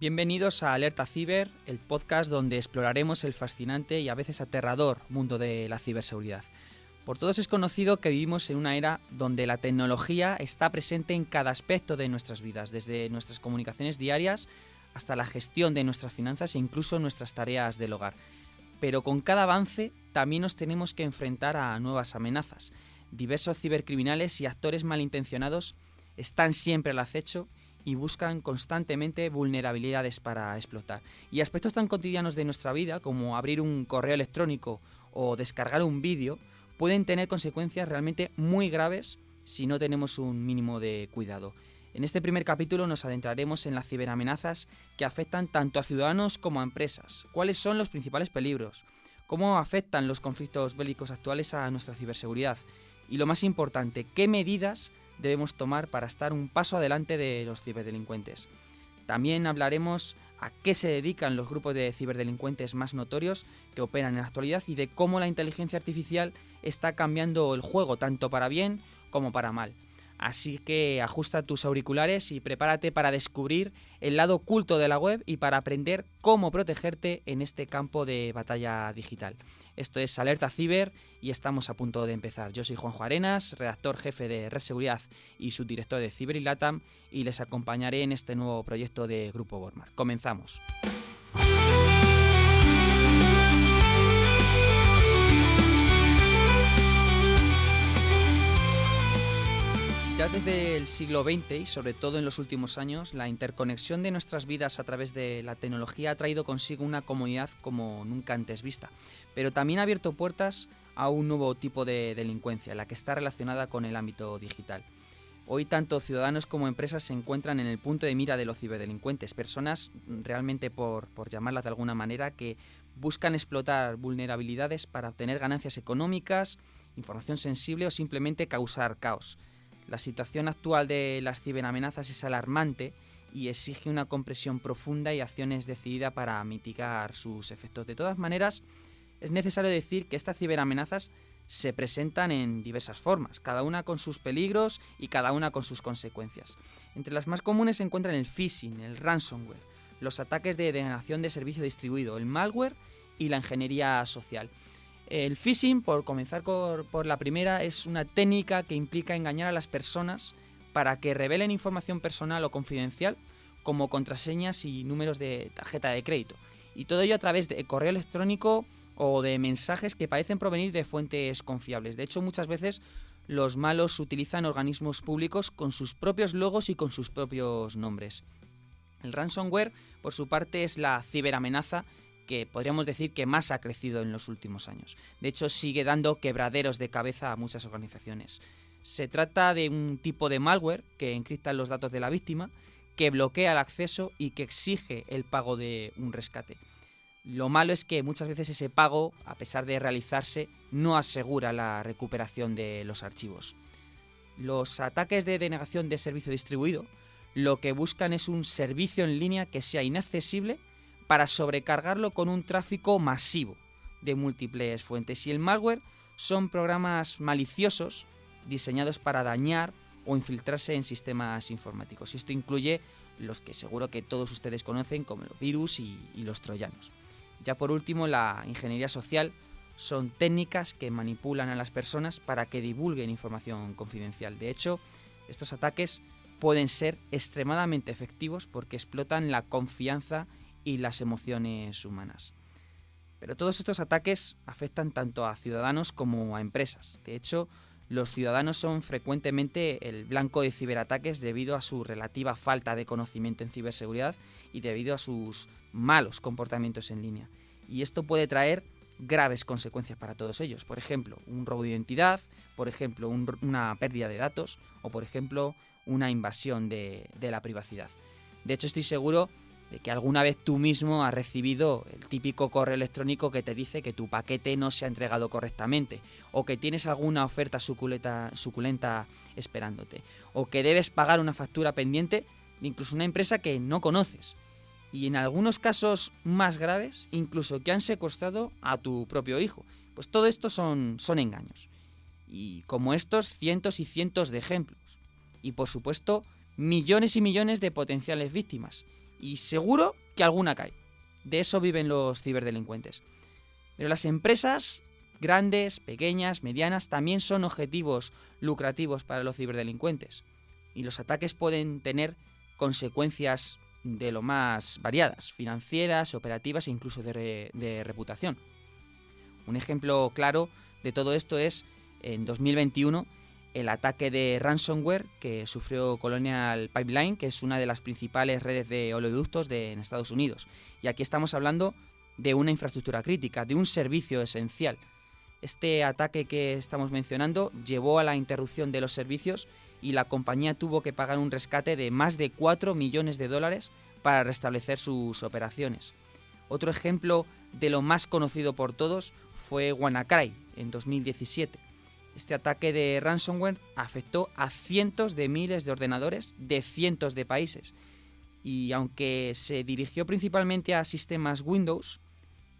Bienvenidos a Alerta Ciber, el podcast donde exploraremos el fascinante y a veces aterrador mundo de la ciberseguridad. Por todos es conocido que vivimos en una era donde la tecnología está presente en cada aspecto de nuestras vidas, desde nuestras comunicaciones diarias hasta la gestión de nuestras finanzas e incluso nuestras tareas del hogar. Pero con cada avance también nos tenemos que enfrentar a nuevas amenazas. Diversos cibercriminales y actores malintencionados están siempre al acecho y buscan constantemente vulnerabilidades para explotar. Y aspectos tan cotidianos de nuestra vida como abrir un correo electrónico o descargar un vídeo pueden tener consecuencias realmente muy graves si no tenemos un mínimo de cuidado. En este primer capítulo nos adentraremos en las ciberamenazas que afectan tanto a ciudadanos como a empresas. ¿Cuáles son los principales peligros? ¿Cómo afectan los conflictos bélicos actuales a nuestra ciberseguridad? Y lo más importante, ¿qué medidas debemos tomar para estar un paso adelante de los ciberdelincuentes? También hablaremos a qué se dedican los grupos de ciberdelincuentes más notorios que operan en la actualidad y de cómo la inteligencia artificial está cambiando el juego tanto para bien como para mal. Así que ajusta tus auriculares y prepárate para descubrir el lado oculto de la web y para aprender cómo protegerte en este campo de batalla digital. Esto es Alerta Ciber y estamos a punto de empezar. Yo soy Juanjo Arenas, redactor jefe de Red Seguridad y subdirector de Ciber y Latam, y les acompañaré en este nuevo proyecto de Grupo Bormar. Comenzamos. Ya desde el siglo XX y sobre todo en los últimos años, la interconexión de nuestras vidas a través de la tecnología ha traído consigo una comodidad como nunca antes vista, pero también ha abierto puertas a un nuevo tipo de delincuencia, la que está relacionada con el ámbito digital. Hoy tanto ciudadanos como empresas se encuentran en el punto de mira de los ciberdelincuentes, personas realmente, por llamarlas de alguna manera, que buscan explotar vulnerabilidades para obtener ganancias económicas, información sensible o simplemente causar caos. La situación actual de las ciberamenazas es alarmante y exige una comprensión profunda y acciones decididas para mitigar sus efectos. De todas maneras, es necesario decir que estas ciberamenazas se presentan en diversas formas, cada una con sus peligros y cada una con sus consecuencias. Entre las más comunes se encuentran el phishing, el ransomware, los ataques de denegación de servicio distribuido, el malware y la ingeniería social. El phishing, por comenzar por la primera, es una técnica que implica engañar a las personas para que revelen información personal o confidencial como contraseñas y números de tarjeta de crédito. Y todo ello a través de correo electrónico o de mensajes que parecen provenir de fuentes confiables. De hecho, muchas veces los malos utilizan organismos públicos con sus propios logos y con sus propios nombres. El ransomware, por su parte, es la ciberamenaza que podríamos decir que más ha crecido en los últimos años. De hecho, sigue dando quebraderos de cabeza a muchas organizaciones. Se trata de un tipo de malware que encripta los datos de la víctima, que bloquea el acceso y que exige el pago de un rescate. Lo malo es que muchas veces ese pago, a pesar de realizarse, no asegura la recuperación de los archivos. Los ataques de denegación de servicio distribuido lo que buscan es un servicio en línea que sea inaccesible para sobrecargarlo con un tráfico masivo de múltiples fuentes. Y el malware son programas maliciosos diseñados para dañar o infiltrarse en sistemas informáticos. Y esto incluye los que seguro que todos ustedes conocen, como los virus y los troyanos. Ya por último, la ingeniería social son técnicas que manipulan a las personas para que divulguen información confidencial. De hecho, estos ataques pueden ser extremadamente efectivos porque explotan la confianza y las emociones humanas. Pero todos estos ataques afectan tanto a ciudadanos como a empresas. De hecho, los ciudadanos son frecuentemente el blanco de ciberataques debido a su relativa falta de conocimiento en ciberseguridad y debido a sus malos comportamientos en línea. Y esto puede traer graves consecuencias para todos ellos. Por ejemplo, un robo de identidad, por ejemplo, una pérdida de datos o, por ejemplo, una invasión de la privacidad. De hecho, estoy seguro de que alguna vez tú mismo has recibido el típico correo electrónico que te dice que tu paquete no se ha entregado correctamente, o que tienes alguna oferta suculenta esperándote, o que debes pagar una factura pendiente de incluso una empresa que no conoces. Y en algunos casos más graves, incluso que han secuestrado a tu propio hijo. Pues todo esto son engaños. Y como estos, cientos y cientos de ejemplos. Y por supuesto, millones y millones de potenciales víctimas. y seguro que alguna cae. De eso viven los ciberdelincuentes. Pero las empresas grandes, pequeñas, medianas también son objetivos lucrativos para los ciberdelincuentes. Y los ataques pueden tener consecuencias de lo más variadas, financieras, operativas e incluso de reputación. Un ejemplo claro de todo esto es en 2021 el ataque de ransomware que sufrió Colonial Pipeline, que es una de las principales redes de oleoductos en Estados Unidos. Y aquí estamos hablando de una infraestructura crítica, de un servicio esencial. Este ataque que estamos mencionando llevó a la interrupción de los servicios y la compañía tuvo que pagar un rescate de más de 4 millones de dólares para restablecer sus operaciones. Otro ejemplo de lo más conocido por todos fue WannaCry en 2017. Este ataque de ransomware afectó a cientos de miles de ordenadores de cientos de países. Y aunque se dirigió principalmente a sistemas Windows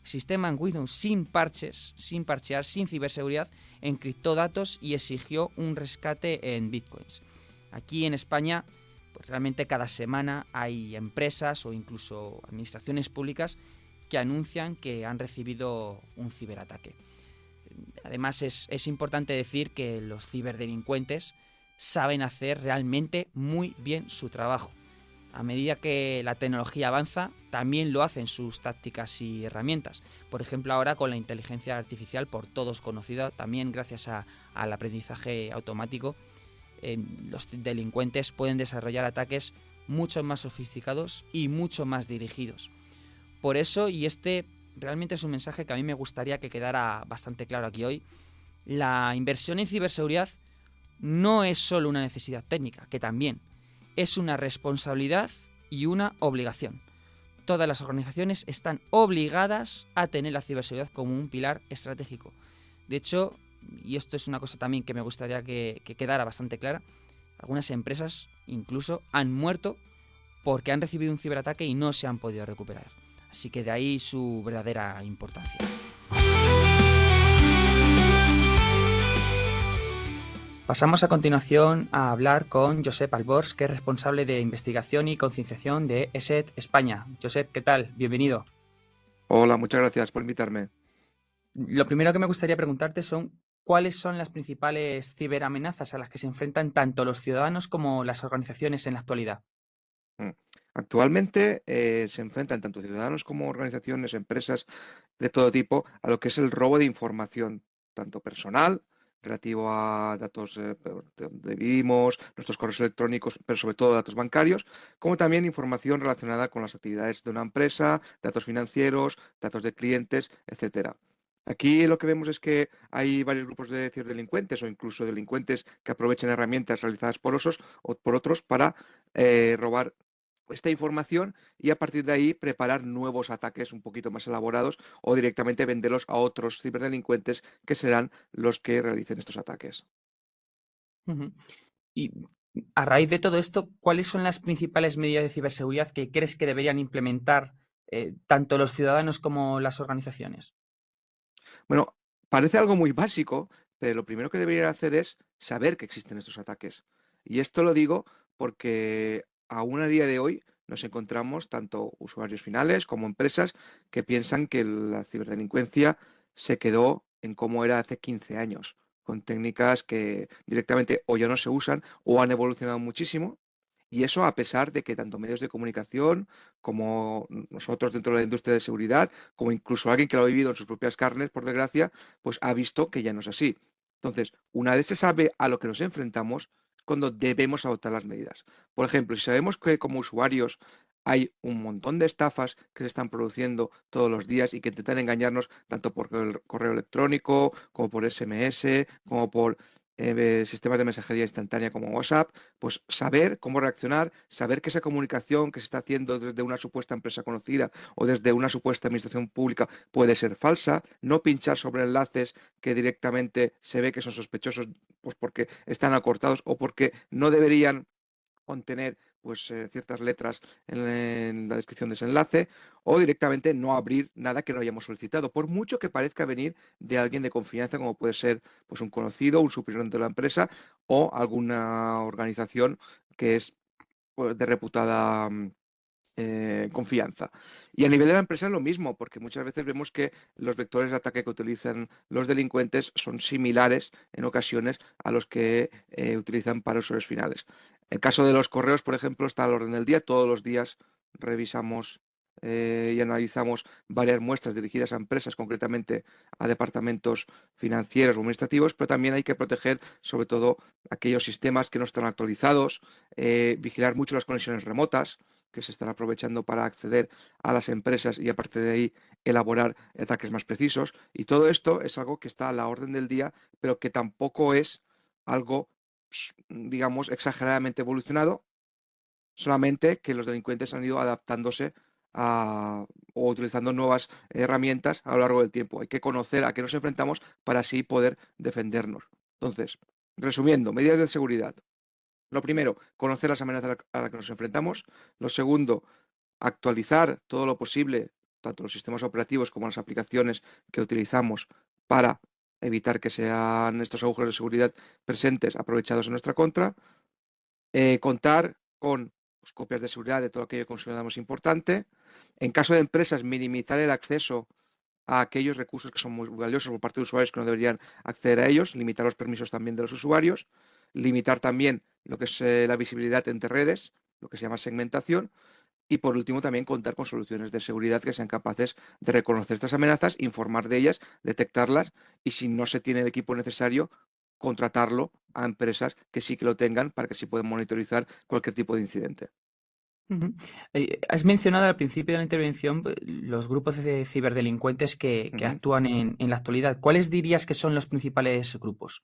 sin parches, sin parchear, sin ciberseguridad, encriptó datos y exigió un rescate en bitcoins. Aquí en España, pues realmente cada semana hay empresas o incluso administraciones públicas que anuncian que han recibido un ciberataque. Además, es importante decir que los ciberdelincuentes saben hacer realmente muy bien su trabajo. A medida que la tecnología avanza, también lo hacen sus tácticas y herramientas. Por ejemplo, ahora con la inteligencia artificial, por todos conocida, también gracias al aprendizaje automático, los delincuentes pueden desarrollar ataques mucho más sofisticados y mucho más dirigidos. Por eso, y este realmente es un mensaje que a mí me gustaría que quedara bastante claro aquí hoy, la inversión en ciberseguridad no es solo una necesidad técnica, que también es una responsabilidad y una obligación. Todas las organizaciones están obligadas a tener la ciberseguridad como un pilar estratégico. De hecho, y esto es una cosa también que me gustaría que quedara bastante clara, algunas empresas incluso han muerto porque han recibido un ciberataque y no se han podido recuperar. Así que de ahí su verdadera importancia. Pasamos a continuación a hablar con Josep Albors, que es responsable de investigación y concienciación de ESET España. Josep, ¿qué tal? Bienvenido. Hola, muchas gracias por invitarme. Lo primero que me gustaría preguntarte son cuáles son las principales ciberamenazas a las que se enfrentan tanto los ciudadanos como las organizaciones en la actualidad. Mm. Actualmente se enfrentan tanto ciudadanos como organizaciones, empresas de todo tipo a lo que es el robo de información, tanto personal, relativo a datos de donde vivimos, nuestros correos electrónicos, pero sobre todo datos bancarios, como también información relacionada con las actividades de una empresa, datos financieros, datos de clientes, etcétera. Aquí lo que vemos es que hay varios grupos de ciberdelincuentes o incluso delincuentes que aprovechan herramientas realizadas por o por otros para robar esta información y a partir de ahí preparar nuevos ataques un poquito más elaborados o directamente venderlos a otros ciberdelincuentes que serán los que realicen estos ataques. Ujú. Y a raíz de todo esto, ¿cuáles son las principales medidas de ciberseguridad que crees que deberían implementar tanto los ciudadanos como las organizaciones? Bueno, parece algo muy básico, pero lo primero que deberían hacer es saber que existen estos ataques. Y esto lo digo porque aún a día de hoy nos encontramos tanto usuarios finales como empresas que piensan que la ciberdelincuencia se quedó en cómo era hace 15 años, con técnicas que directamente o ya no se usan o han evolucionado muchísimo. Y eso a pesar de que tanto medios de comunicación como nosotros dentro de la industria de seguridad, como incluso alguien que lo ha vivido en sus propias carnes, por desgracia, pues ha visto que ya no es así. Entonces, una vez se sabe a lo que nos enfrentamos, es cuando debemos adoptar las medidas. Por ejemplo, si sabemos que como usuarios hay un montón de estafas que se están produciendo todos los días y que intentan engañarnos tanto por el correo electrónico, como por SMS, como por sistemas de mensajería instantánea como WhatsApp, pues saber cómo reaccionar, saber que esa comunicación que se está haciendo desde una supuesta empresa conocida o desde una supuesta administración pública puede ser falsa, no pinchar sobre enlaces que directamente se ve que son sospechosos, pues porque están acortados o porque no deberían contener pues ciertas letras en la descripción de ese enlace o directamente no abrir nada que no hayamos solicitado, por mucho que parezca venir de alguien de confianza como puede ser pues un conocido, un superior de la empresa o alguna organización que es pues, de reputada confianza. Y a nivel de la empresa es lo mismo, porque muchas veces vemos que los vectores de ataque que utilizan los delincuentes son similares en ocasiones a los que utilizan para usuarios finales. El caso de los correos, por ejemplo, está al orden del día. Todos los días revisamos y analizamos varias muestras dirigidas a empresas, concretamente a departamentos financieros o administrativos, pero también hay que proteger sobre todo aquellos sistemas que no están actualizados, vigilar mucho las conexiones remotas que se están aprovechando para acceder a las empresas y a partir de ahí elaborar ataques más precisos. Y todo esto es algo que está a la orden del día, pero que tampoco es algo, digamos, exageradamente evolucionado, solamente que los delincuentes han ido adaptándose o utilizando nuevas herramientas a lo largo del tiempo. Hay que conocer a qué nos enfrentamos para así poder defendernos. Entonces, resumiendo, medidas de seguridad. Lo primero, conocer las amenazas a las que nos enfrentamos. Lo segundo, actualizar todo lo posible, tanto los sistemas operativos como las aplicaciones que utilizamos para evitar que sean estos agujeros de seguridad presentes aprovechados en nuestra contra. Contar con pues, copias de seguridad de todo aquello que consideramos importante. En caso de empresas, minimizar el acceso a aquellos recursos que son muy valiosos por parte de usuarios que no deberían acceder a ellos, limitar los permisos también de los usuarios, limitar también lo que es la visibilidad entre redes, lo que se llama segmentación, y por último también contar con soluciones de seguridad que sean capaces de reconocer estas amenazas, informar de ellas, detectarlas y si no se tiene el equipo necesario, contratarlo a empresas que sí que lo tengan para que sí puedan monitorizar cualquier tipo de incidente. Ujú. Has mencionado al principio de la intervención los grupos de ciberdelincuentes que Ujú. actúan en la actualidad. ¿Cuáles dirías que son los principales grupos?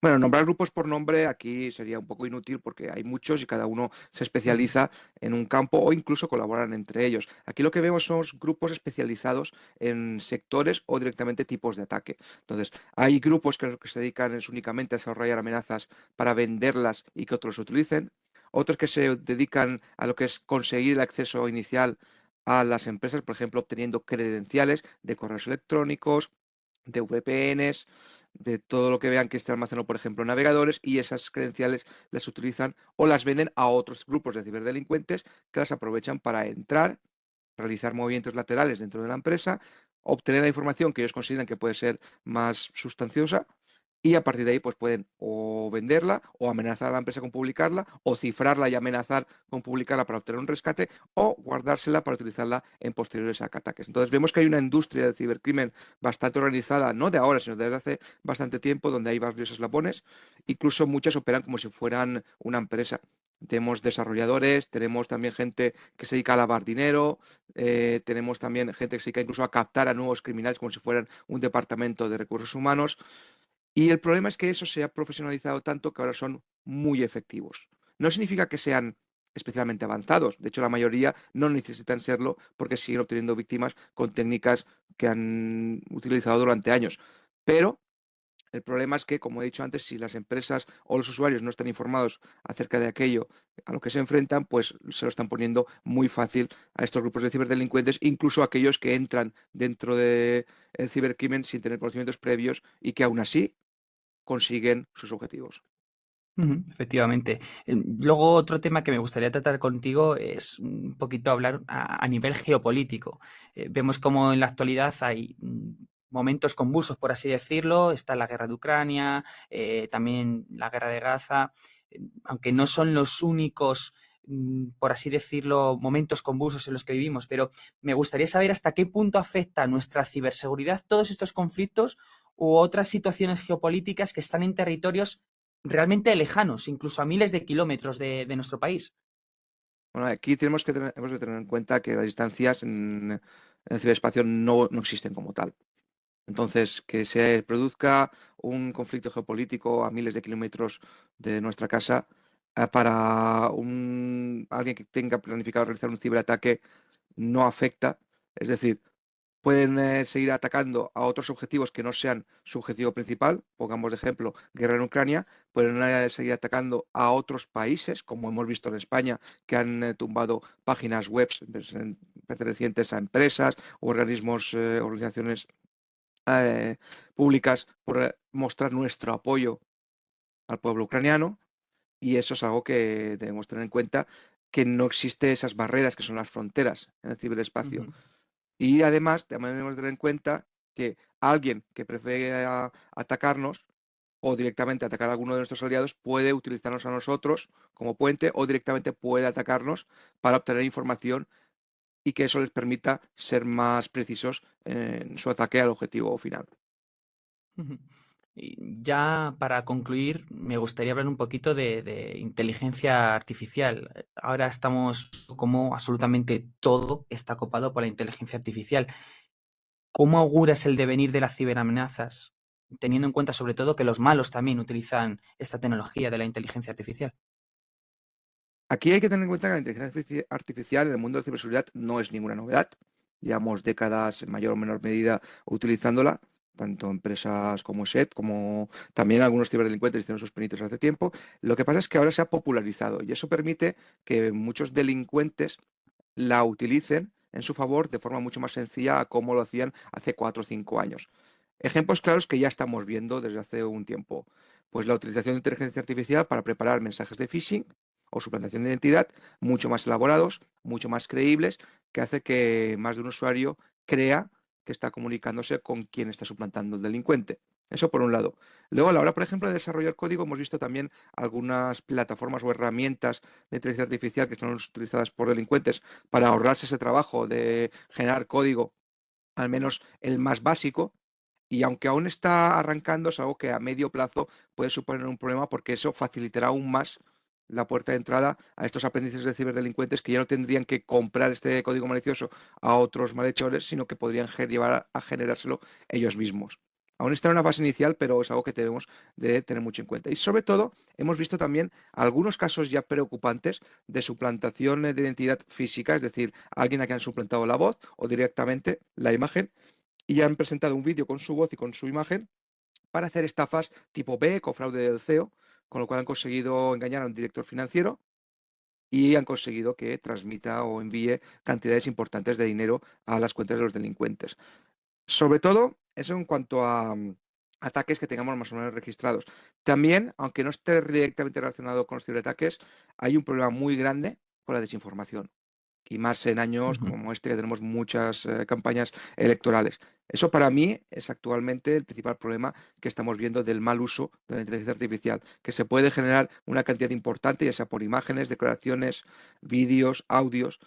Bueno, nombrar grupos por nombre aquí sería un poco inútil porque hay muchos y cada uno se Ujú. especializa en un campo o incluso colaboran entre ellos. Aquí lo que vemos son grupos especializados en sectores o directamente tipos de ataque. Entonces, hay grupos que, lo que se dedican es únicamente a desarrollar amenazas para venderlas y que otros utilicen. Otros que se dedican a lo que es conseguir el acceso inicial a las empresas, por ejemplo, obteniendo credenciales de correos electrónicos, de VPNs, de todo lo que vean que esté almacenado, por ejemplo, en navegadores, y esas credenciales las utilizan o las venden a otros grupos de ciberdelincuentes que las aprovechan para entrar, realizar movimientos laterales dentro de la empresa, obtener la información que ellos consideran que puede ser más sustanciosa y a partir de ahí pues pueden o venderla o amenazar a la empresa con publicarla o cifrarla y amenazar con publicarla para obtener un rescate o guardársela para utilizarla en posteriores ataques. Entonces vemos que hay una industria del cibercrimen bastante organizada, no de ahora, sino desde hace bastante tiempo, donde hay varios eslabones. Incluso muchas operan como si fueran una empresa. Tenemos desarrolladores, tenemos también gente que se dedica a lavar dinero, tenemos también gente que se dedica incluso a captar a nuevos criminales como si fueran un departamento de recursos humanos. Y el problema es que eso se ha profesionalizado tanto que ahora son muy efectivos. No significa que sean especialmente avanzados. De hecho, la mayoría no necesitan serlo porque siguen obteniendo víctimas con técnicas que han utilizado durante años. Pero el problema es que, como he dicho antes, si las empresas o los usuarios no están informados acerca de aquello a lo que se enfrentan, pues se lo están poniendo muy fácil a estos grupos de ciberdelincuentes, incluso a aquellos que entran dentro del cibercrimen sin tener conocimientos previos y que aún así consiguen sus objetivos. Ujú, efectivamente. Luego otro tema que me gustaría tratar contigo es un poquito hablar a nivel geopolítico. Vemos como en la actualidad hay momentos convulsos, por así decirlo. Está la guerra de Ucrania, también la guerra de Gaza, aunque no son los únicos, por así decirlo, momentos convulsos en los que vivimos, pero me gustaría saber hasta qué punto afecta nuestra ciberseguridad todos estos conflictos u otras situaciones geopolíticas que están en territorios realmente lejanos, incluso a miles de kilómetros de nuestro país. Bueno, aquí hemos de tener en cuenta que las distancias en el ciberespacio no existen como tal. Entonces, que se produzca un conflicto geopolítico a miles de kilómetros de nuestra casa para alguien que tenga planificado realizar un ciberataque no afecta. Es decir, pueden seguir atacando a otros objetivos que no sean su objetivo principal, pongamos de ejemplo guerra en Ucrania, pueden seguir atacando a otros países, como hemos visto en España, que han tumbado páginas web pertenecientes a empresas o organismos, organizaciones eh, públicas por mostrar nuestro apoyo al pueblo ucraniano y eso es algo que debemos tener en cuenta que no existe esas barreras que son las fronteras en el ciberespacio. Ujú. Y además, también debemos tener en cuenta que alguien que prefiere atacarnos o directamente atacar a alguno de nuestros aliados puede utilizarnos a nosotros como puente o directamente puede atacarnos para obtener información y que eso les permita ser más precisos en su ataque al objetivo final. Ujú. Y ya para concluir, me gustaría hablar un poquito de inteligencia artificial. Ahora estamos como absolutamente todo está copado por la inteligencia artificial. ¿Cómo auguras el devenir de las ciberamenazas, teniendo en cuenta sobre todo que los malos también utilizan esta tecnología de la inteligencia artificial? Aquí hay que tener en cuenta que la inteligencia artificial en el mundo de la ciberseguridad no es ninguna novedad. Llevamos décadas en mayor o menor medida utilizándola, tanto empresas como SET, como también algunos ciberdelincuentes hicieron sus pinitos hace tiempo. Lo que pasa es que ahora se ha popularizado y eso permite que muchos delincuentes la utilicen en su favor de forma mucho más sencilla a como lo hacían hace 4 o 5 años. Ejemplos claros que ya estamos viendo desde hace un tiempo. Pues la utilización de inteligencia artificial para preparar mensajes de phishing o suplantación de identidad mucho más elaborados, mucho más creíbles, que hace que más de un usuario crea que está comunicándose con quien está suplantando el delincuente. Eso por un lado. Luego, a la hora, por ejemplo, de desarrollar código, hemos visto también algunas plataformas o herramientas de inteligencia artificial que son utilizadas por delincuentes para ahorrarse ese trabajo de generar código, al menos el más básico, y aunque aún está arrancando, es algo que a medio plazo puede suponer un problema porque eso facilitará aún más la puerta de entrada a estos aprendices de ciberdelincuentes que ya no tendrían que comprar este código malicioso a otros malhechores, sino que podrían llevar a generárselo ellos mismos. Aún está en una fase inicial, pero es algo que debemos de tener mucho en cuenta. Y sobre todo, hemos visto también algunos casos ya preocupantes de suplantación de identidad física, es decir, alguien a quien han suplantado la voz o directamente la imagen y han presentado un vídeo con su voz y con su imagen para hacer estafas tipo BEC o fraude del CEO, con lo cual han conseguido engañar a un director financiero y han conseguido que transmita o envíe cantidades importantes de dinero a las cuentas de los delincuentes. Sobre todo, eso en cuanto a ataques que tengamos más o menos registrados. También, aunque no esté directamente relacionado con los ciberataques, hay un problema muy grande con la desinformación y más en años Ujú. como este que tenemos muchas campañas electorales. Eso para mí es actualmente el principal problema que estamos viendo del mal uso de la inteligencia artificial, que se puede generar una cantidad importante, ya sea por imágenes, declaraciones, vídeos, audios,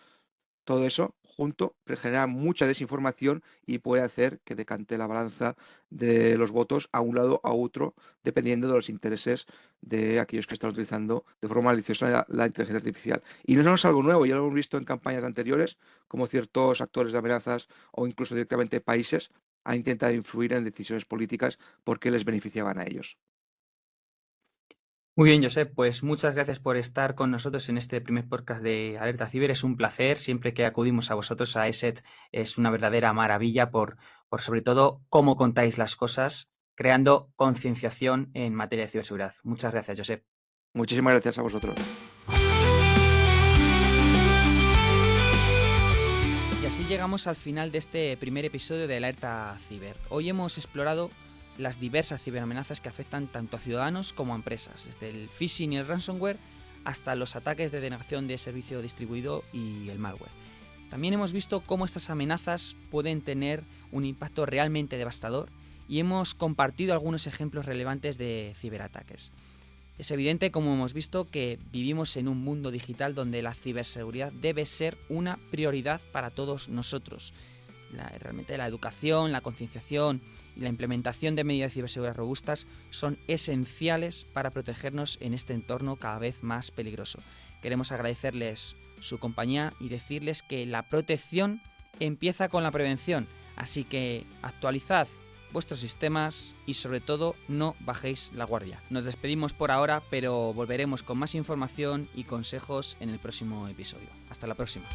todo eso junto genera mucha desinformación y puede hacer que decante la balanza de los votos a un lado a otro, dependiendo de los intereses de aquellos que están utilizando de forma maliciosa la inteligencia artificial. Y no es algo nuevo, ya lo hemos visto en campañas anteriores, como ciertos actores de amenazas o incluso directamente países han intentado influir en decisiones políticas porque les beneficiaban a ellos. Muy bien, Josep, pues muchas gracias por estar con nosotros en este primer podcast de Alerta Ciber. Es un placer. Siempre que acudimos a vosotros, a ESET, es una verdadera maravilla por sobre todo cómo contáis las cosas, creando concienciación en materia de ciberseguridad. Muchas gracias, Josep. Muchísimas gracias a vosotros. Y así llegamos al final de este primer episodio de Alerta Ciber. Hoy hemos explorado las diversas ciberamenazas que afectan tanto a ciudadanos como a empresas, desde el phishing y el ransomware hasta los ataques de denegación de servicio distribuido y el malware. También hemos visto cómo estas amenazas pueden tener un impacto realmente devastador y hemos compartido algunos ejemplos relevantes de ciberataques. Es evidente, como hemos visto, que vivimos en un mundo digital donde la ciberseguridad debe ser una prioridad para todos nosotros. Realmente la educación, la concienciación y la implementación de medidas de ciberseguridad robustas son esenciales para protegernos en este entorno cada vez más peligroso. Queremos agradecerles su compañía y decirles que la protección empieza con la prevención, así que actualizad vuestros sistemas y sobre todo no bajéis la guardia. Nos despedimos por ahora, pero volveremos con más información y consejos en el próximo episodio. Hasta la próxima.